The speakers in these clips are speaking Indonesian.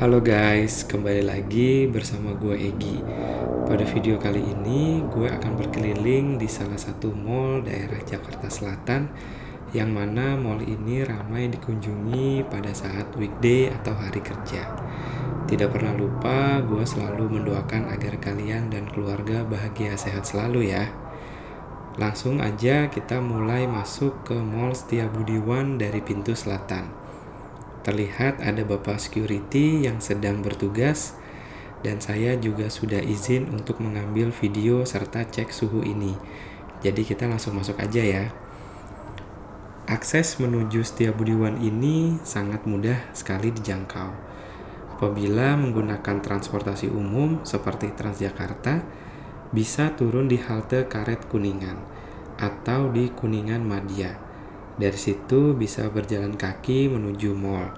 Halo guys, kembali lagi bersama gue Egi. Pada video kali ini, gue akan berkeliling di salah satu mall daerah Jakarta Selatan, yang mana mall ini ramai dikunjungi pada saat weekday atau hari kerja. Tidak pernah lupa, gue selalu mendoakan agar kalian dan keluarga bahagia sehat selalu ya. Langsung aja kita mulai masuk ke Mall Setiabudi One dari pintu selatan. Terlihat ada bapak security yang sedang bertugas, dan saya juga sudah izin untuk mengambil video serta cek suhu ini. Jadi kita langsung masuk aja ya. Akses menuju Setiabudi One ini sangat mudah sekali dijangkau. Apabila menggunakan transportasi umum seperti Transjakarta, bisa turun di halte Karet Kuningan atau di Kuningan Madya. Dari situ bisa berjalan kaki menuju mall.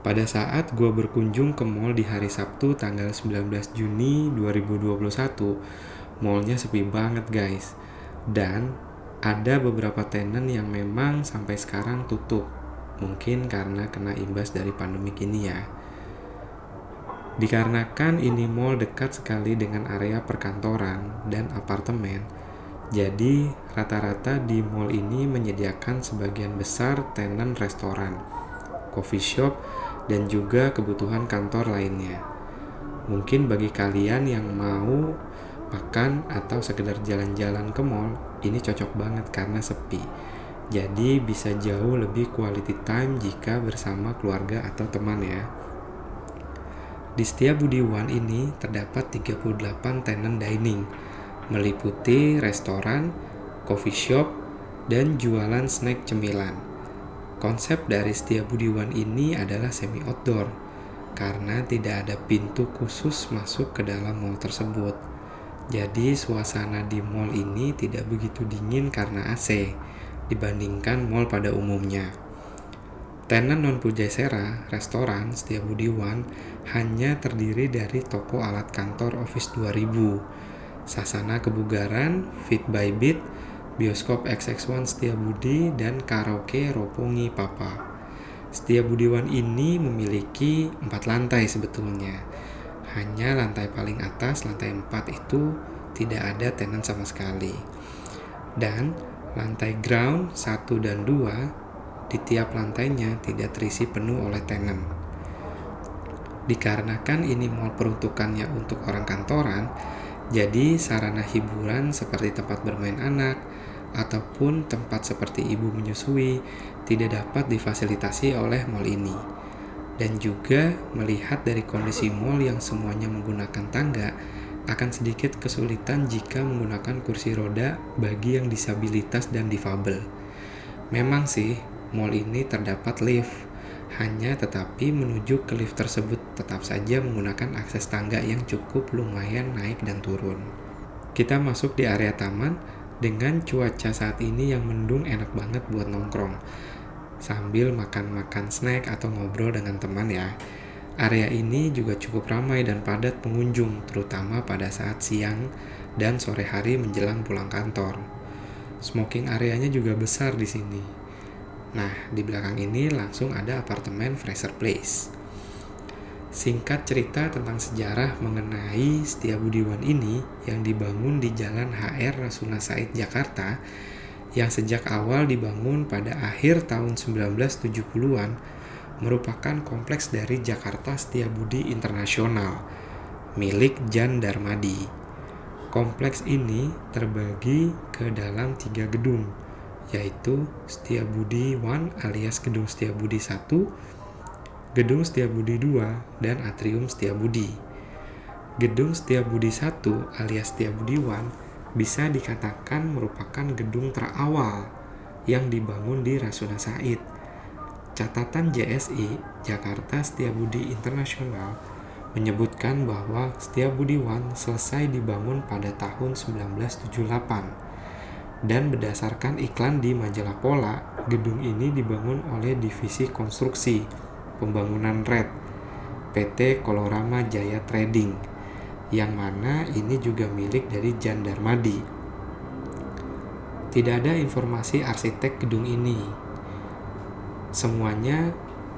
Pada saat gue berkunjung ke mall di hari Sabtu tanggal 19 Juni 2021, mallnya sepi banget guys. Dan ada beberapa tenan yang memang sampai sekarang tutup. Mungkin karena kena imbas dari pandemi ini ya. Dikarenakan ini mall dekat sekali dengan area perkantoran dan apartemen, jadi rata-rata di mall ini menyediakan sebagian besar tenan restoran, coffee shop, dan juga kebutuhan kantor lainnya. Mungkin bagi kalian yang mau makan atau sekedar jalan-jalan ke mall, ini cocok banget karena sepi. Jadi bisa jauh lebih quality time jika bersama keluarga atau teman ya. Di Setiabudi One ini terdapat 38 tenan dining, meliputi restoran, coffee shop, dan jualan snack cemilan. Konsep dari Setiabudi One ini adalah semi outdoor, karena tidak ada pintu khusus masuk ke dalam mall tersebut. Jadi suasana di mall ini tidak begitu dingin karena AC, dibandingkan mall pada umumnya. Tenan non-Pujasera, restoran Setiabudi One hanya terdiri dari toko alat kantor Office 2000, Sasana Kebugaran, Fit by Beat, bioskop XX1 Setiabudi, dan karaoke Roppongi Papa. Setiabudi One ini memiliki 4 lantai sebetulnya. Hanya lantai paling atas, lantai 4 itu tidak ada tenan sama sekali. Dan lantai ground 1 dan 2 di tiap lantainya tidak terisi penuh oleh tenan. Dikarenakan ini mall peruntukannya untuk orang kantoran, jadi sarana hiburan seperti tempat bermain anak ataupun tempat seperti ibu menyusui tidak dapat difasilitasi oleh mall ini. Dan juga melihat dari kondisi mall yang semuanya menggunakan tangga, akan sedikit kesulitan jika menggunakan kursi roda bagi yang disabilitas dan difabel. Memang sih, mall ini terdapat lift, hanya tetapi menuju ke lift tersebut tetap saja menggunakan akses tangga yang cukup lumayan naik dan turun. Kita masuk di area taman dengan cuaca saat ini yang mendung, enak banget buat nongkrong sambil makan-makan snack atau ngobrol dengan teman ya. Area ini juga cukup ramai dan padat pengunjung, terutama pada saat siang dan sore hari menjelang pulang kantor. Smoking areanya juga besar di sini. Nah, di belakang ini langsung ada apartemen Fraser Place. Singkat cerita tentang sejarah mengenai Setiabudi One ini yang dibangun di Jalan HR Rasuna Said, Jakarta, yang sejak awal dibangun pada akhir tahun 1970-an, merupakan kompleks dari Jakarta Setiabudi Internasional, milik Jan Darmadi. Kompleks ini terbagi ke dalam 3 gedung, yaitu Setiabudi One alias Gedung Setiabudi 1, Gedung Setiabudi 2, dan Atrium Setiabudi. Gedung Setiabudi 1 alias Setiabudi One bisa dikatakan merupakan gedung terawal yang dibangun di Rasuna Said. Catatan JSI, Jakarta Setiabudi Internasional, menyebutkan bahwa Setiabudi One selesai dibangun pada tahun 1978. Dan berdasarkan iklan di majalah Pola, gedung ini dibangun oleh Divisi Konstruksi Pembangunan Red, PT Kolorama Jaya Trading, yang mana ini juga milik dari Jan Darmadi. Tidak ada informasi arsitek gedung ini. Semuanya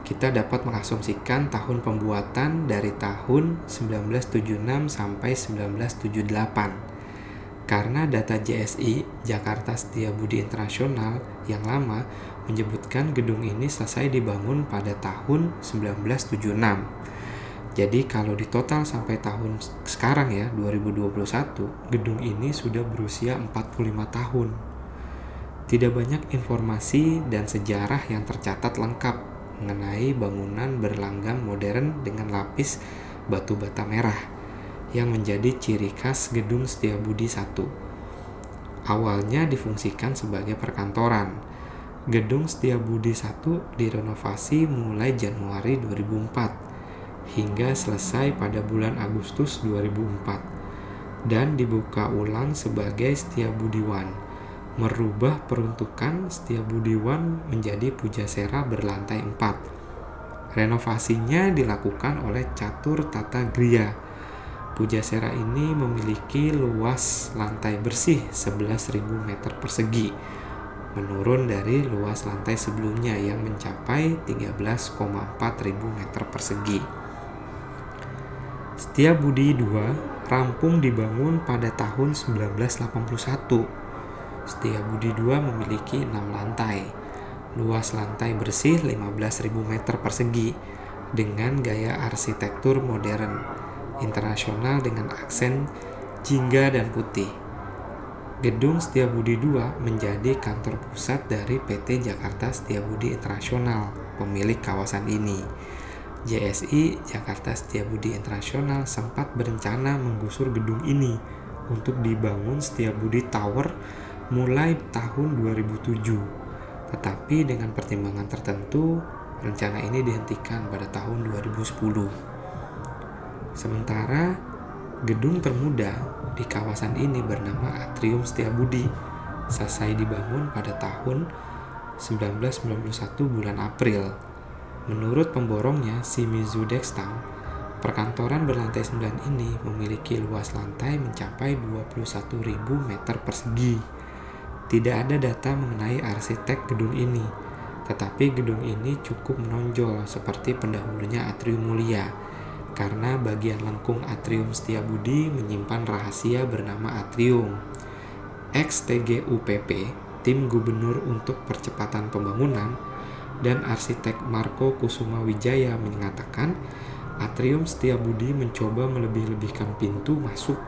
kita dapat mengasumsikan tahun pembuatan dari tahun 1976 sampai 1978. Karena data JSI, Jakarta Setiabudi Internasional, yang lama menyebutkan gedung ini selesai dibangun pada tahun 1976. Jadi kalau ditotal sampai tahun sekarang ya, 2021, gedung ini sudah berusia 45 tahun. Tidak banyak informasi dan sejarah yang tercatat lengkap mengenai bangunan berlanggam modern dengan lapis batu bata merah yang menjadi ciri khas gedung Setiabudi I. Awalnya difungsikan sebagai perkantoran. Gedung Setiabudi I direnovasi mulai Januari 2004 hingga selesai pada bulan Agustus 2004 dan dibuka ulang sebagai Setiabudi I, merubah peruntukan Setiabudi I menjadi pujasera berlantai 4. Renovasinya dilakukan oleh Catur Tata Griya. Pujasera ini memiliki luas lantai bersih 11.000 meter persegi, menurun dari luas lantai sebelumnya yang mencapai 13,4 ribu meter persegi. Setiabudi II rampung dibangun pada tahun 1981. Setiabudi II memiliki 6 lantai, luas lantai bersih 15.000 meter persegi dengan gaya arsitektur modern, internasional dengan aksen jingga dan putih. Gedung Setiabudi II menjadi kantor pusat dari PT Jakarta Setiabudi Internasional, pemilik kawasan ini. JSI, Jakarta Setiabudi Internasional, sempat berencana menggusur gedung ini untuk dibangun Setiabudi Tower mulai tahun 2007, tetapi dengan pertimbangan tertentu, rencana ini dihentikan pada tahun 2010. Sementara, gedung termuda di kawasan ini bernama Atrium Setiabudi, selesai dibangun pada tahun 1991 bulan April. Menurut pemborongnya, Shimizu Dextang, perkantoran berlantai 9 ini memiliki luas lantai mencapai 21.000 meter persegi. Tidak ada data mengenai arsitek gedung ini, tetapi gedung ini cukup menonjol seperti pendahulunya Atrium Mulia, karena bagian lengkung Atrium Setiabudi menyimpan rahasia bernama Atrium. Ex-TGUPP, Tim Gubernur untuk Percepatan Pembangunan, dan arsitek Marco Kusuma Wijaya mengatakan Atrium Setiabudi mencoba melebih-lebihkan pintu masuk,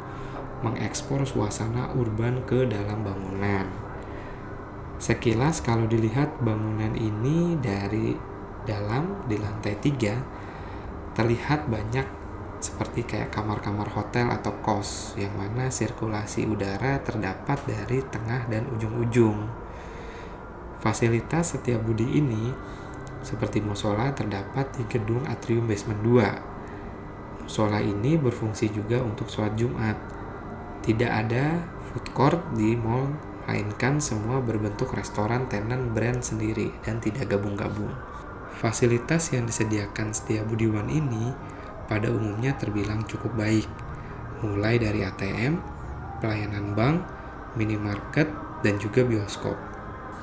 mengekspor suasana urban ke dalam bangunan. Sekilas kalau dilihat bangunan ini dari dalam di lantai 3 terlihat banyak seperti kayak kamar-kamar hotel atau kos yang mana sirkulasi udara terdapat dari tengah dan ujung-ujung. Fasilitas Setiabudi ini seperti musola terdapat di gedung Atrium Basement 2. Musola ini berfungsi juga untuk sholat Jumat. Tidak ada food court di mall, melainkan semua berbentuk restoran tenan brand sendiri dan tidak gabung-gabung. Fasilitas yang disediakan Setiabudi I ini pada umumnya terbilang cukup baik, mulai dari ATM, pelayanan bank, minimarket, dan juga bioskop.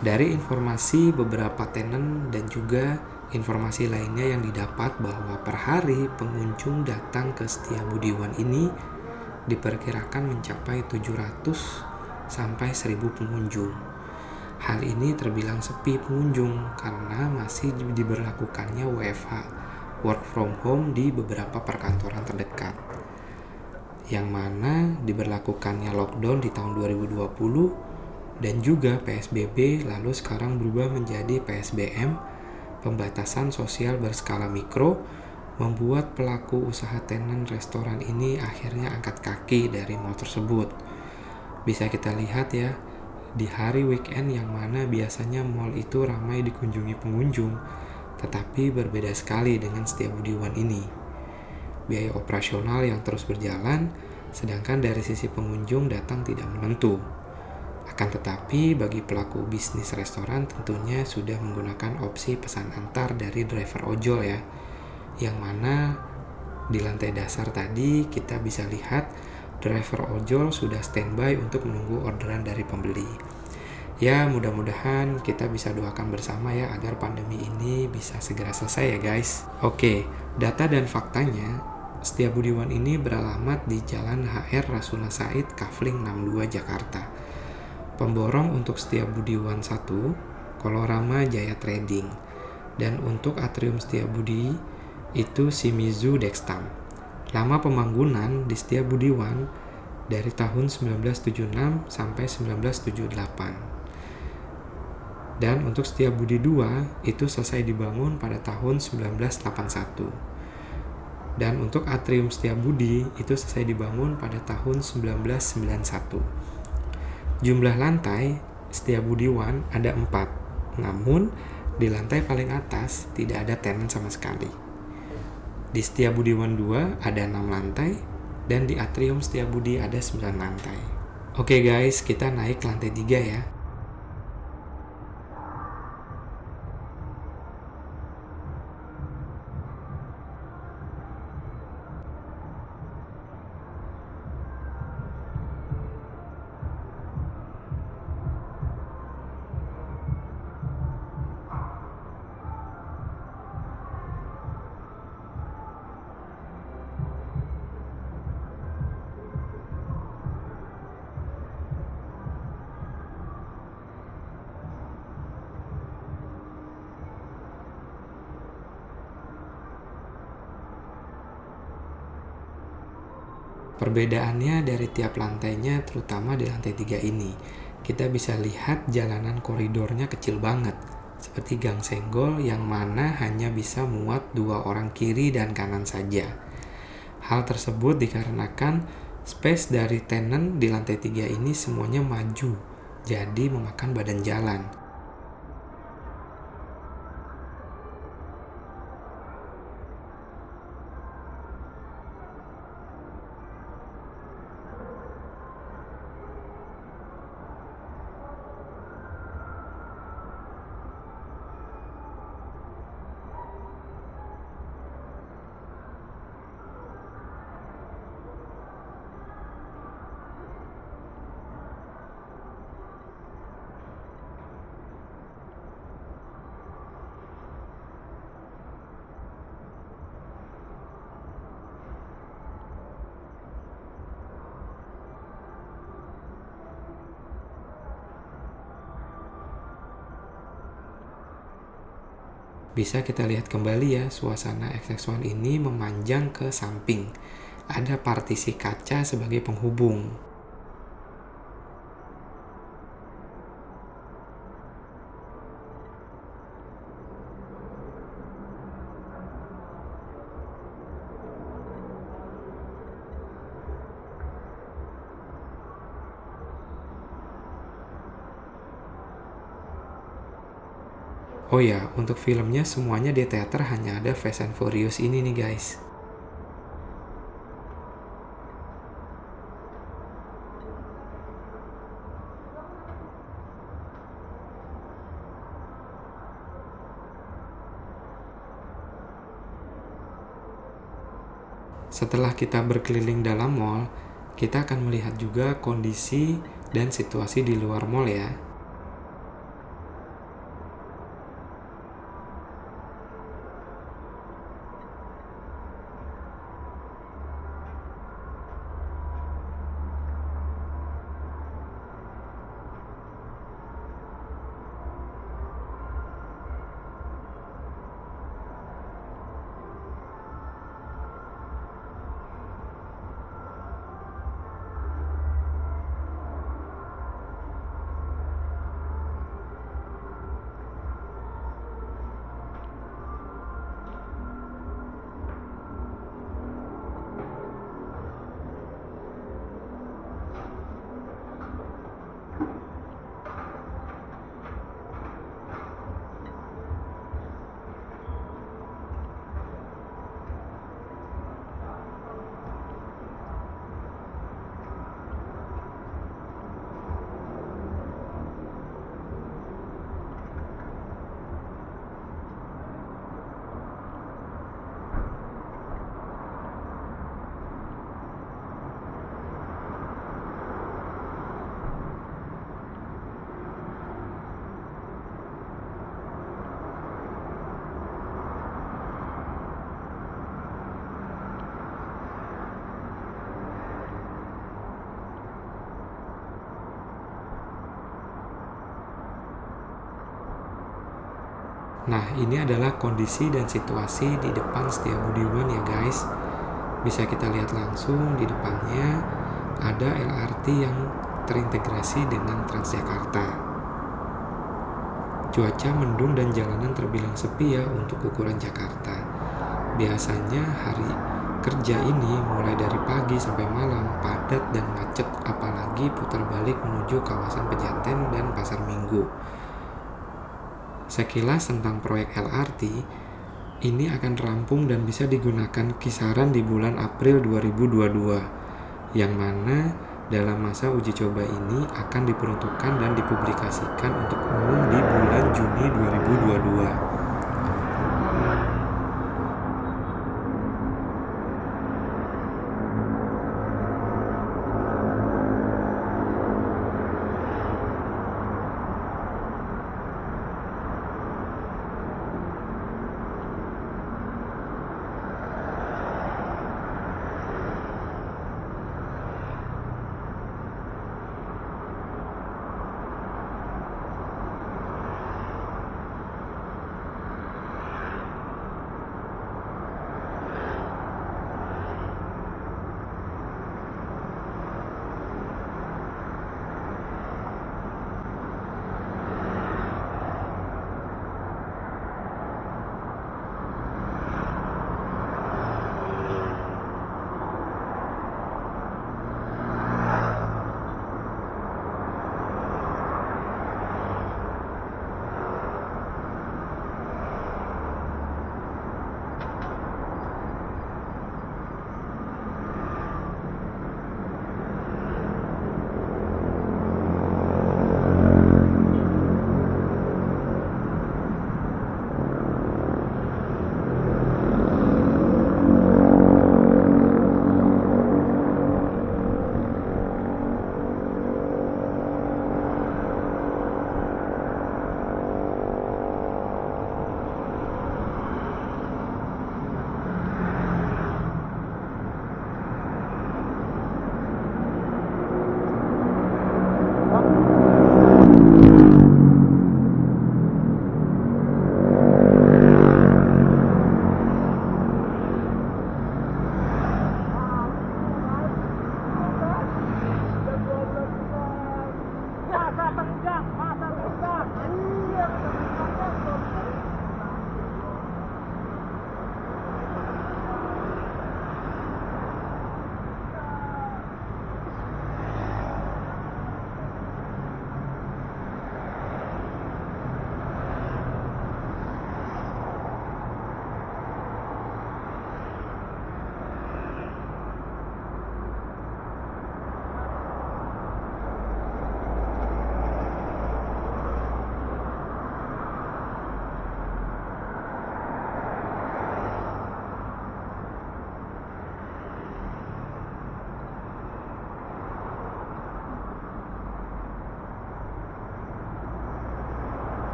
Dari informasi beberapa tenan dan juga informasi lainnya yang didapat bahwa per hari pengunjung datang ke Setiabudi I ini diperkirakan mencapai 700 sampai 1.000 pengunjung. Hal ini terbilang sepi pengunjung karena masih diberlakukannya WFH, work from home di beberapa perkantoran terdekat. Yang mana diberlakukannya lockdown di tahun 2020 dan juga PSBB lalu sekarang berubah menjadi PSBM, pembatasan sosial berskala mikro, membuat pelaku usaha tenan restoran ini akhirnya angkat kaki dari mal tersebut. Bisa kita lihat ya, di hari weekend yang mana biasanya mal itu ramai dikunjungi pengunjung, tetapi berbeda sekali dengan Setiabudi I ini. Biaya operasional yang terus berjalan, sedangkan dari sisi pengunjung datang tidak menentu. Akan tetapi bagi pelaku bisnis restoran tentunya sudah menggunakan opsi pesan antar dari driver ojol ya, yang mana di lantai dasar tadi kita bisa lihat driver ojol sudah standby untuk menunggu orderan dari pembeli. Ya, mudah-mudahan kita bisa doakan bersama ya agar pandemi ini bisa segera selesai ya guys. Oke, data dan faktanya, Setiabudiwan ini beralamat di Jalan HR Rasuna Said, Kafling 62, Jakarta. Pemborong untuk Setiabudiwan 1, Kolorama Jaya Trading. Dan untuk Atrium Setiabudi itu Shimizu Dextam. Lama pembangunan di Setiabudiwan dari tahun 1976 sampai 1978. Dan untuk Setiabudi 2 itu selesai dibangun pada tahun 1981. Dan untuk Atrium Setiabudi itu selesai dibangun pada tahun 1991. Jumlah lantai Setiabudi 1 ada 4, namun di lantai paling atas tidak ada tenan sama sekali. Di Setiabudi 2 ada 6 lantai, dan di Atrium Setiabudi ada 9 lantai. Oke guys, kita naik ke lantai 3 ya. Perbedaannya dari tiap lantainya, terutama di lantai 3 ini. Kita bisa lihat jalanan koridornya kecil banget, seperti gang senggol yang mana hanya bisa muat 2 orang kiri dan kanan saja. Hal tersebut dikarenakan space dari tenan di lantai 3 ini semuanya maju, jadi memakan badan jalan. Bisa kita lihat kembali ya, suasana XX1 ini memanjang ke samping. Ada partisi kaca sebagai penghubung. Oh ya, untuk filmnya semuanya di teater hanya ada Fast and Furious ini nih guys. Setelah kita berkeliling dalam mall, kita akan melihat juga kondisi dan situasi di luar mall ya. Nah, ini adalah kondisi dan situasi di depan Setiabudi 1 ya guys. Bisa kita lihat langsung di depannya ada LRT yang terintegrasi dengan Transjakarta. Cuaca mendung dan jalanan terbilang sepi ya untuk ukuran Jakarta. Biasanya hari kerja ini mulai dari pagi sampai malam padat dan macet, apalagi putar balik menuju kawasan Pejaten dan Pasar Minggu. Sekilas tentang proyek LRT, ini akan rampung dan bisa digunakan kisaran di bulan April 2022, yang mana dalam masa uji coba ini akan diperuntukkan dan dipublikasikan untuk umum di bulan Juni 2022.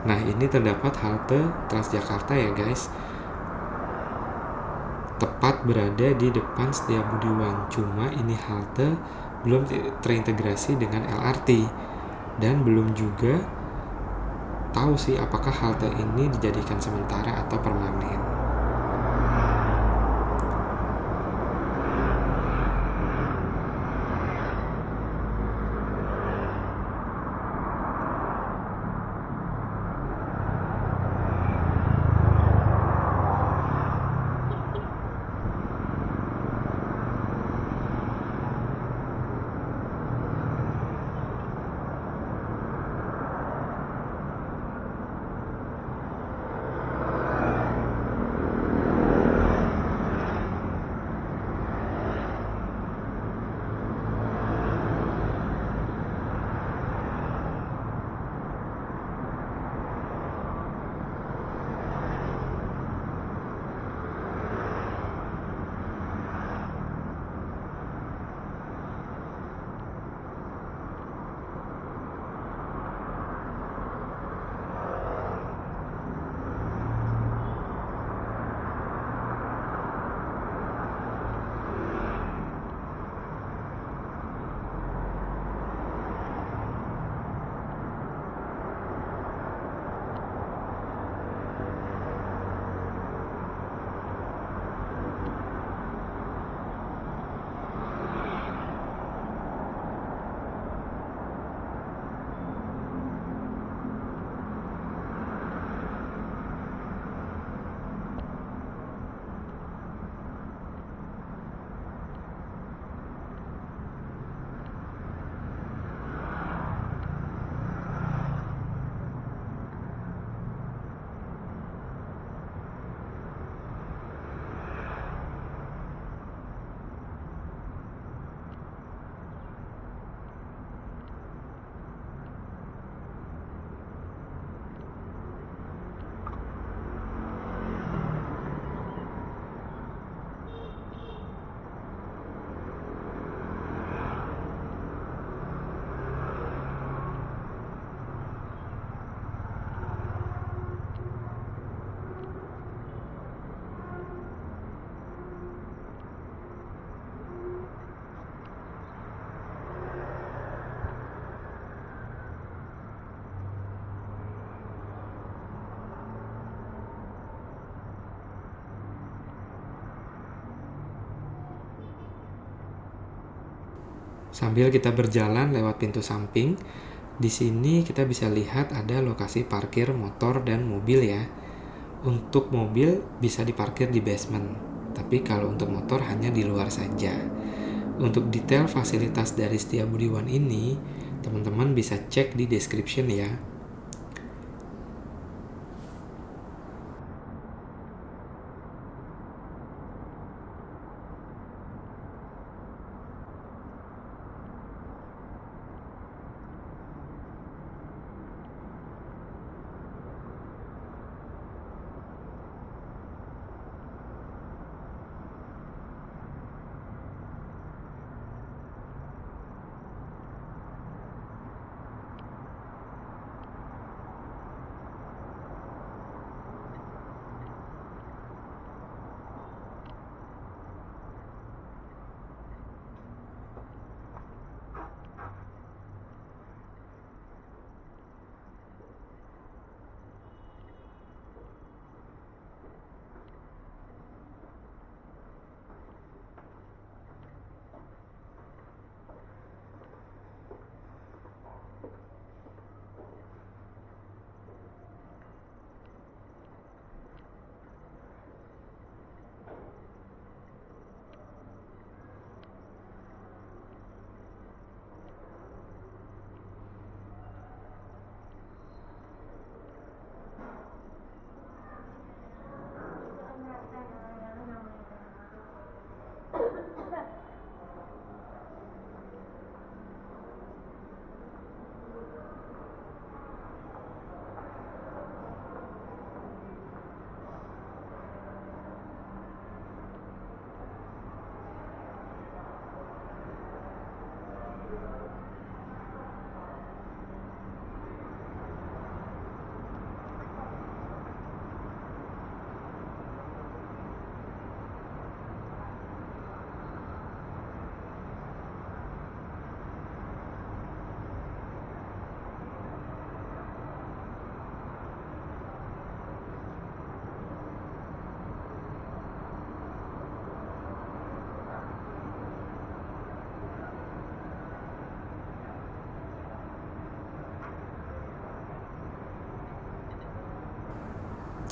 Nah, ini terdapat halte Transjakarta ya guys, tepat berada di depan Setiabudi 1. Cuma ini halte belum terintegrasi dengan LRT dan belum juga tahu sih apakah halte ini dijadikan sementara atau permanen. Sambil kita berjalan lewat pintu samping, di sini kita bisa lihat ada lokasi parkir motor dan mobil ya. Untuk mobil bisa diparkir di basement, tapi kalau untuk motor hanya di luar saja. Untuk detail fasilitas dari Setiabudiwan ini, teman-teman bisa cek di description ya.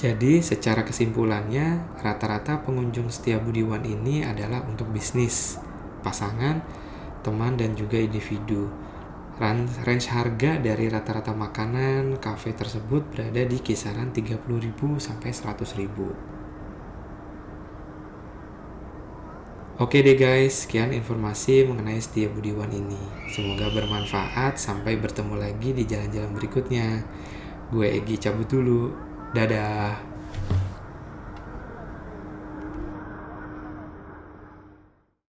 Jadi secara kesimpulannya, rata-rata pengunjung Setiabudiwan ini adalah untuk bisnis, pasangan, teman, dan juga individu. Range harga dari rata-rata makanan kafe tersebut berada di kisaran 30.000 sampai 100.000. Oke deh guys, sekian informasi mengenai Setiabudiwan ini. Semoga bermanfaat, sampai bertemu lagi di jalan-jalan berikutnya. Gue Egi cabut dulu. Dadah.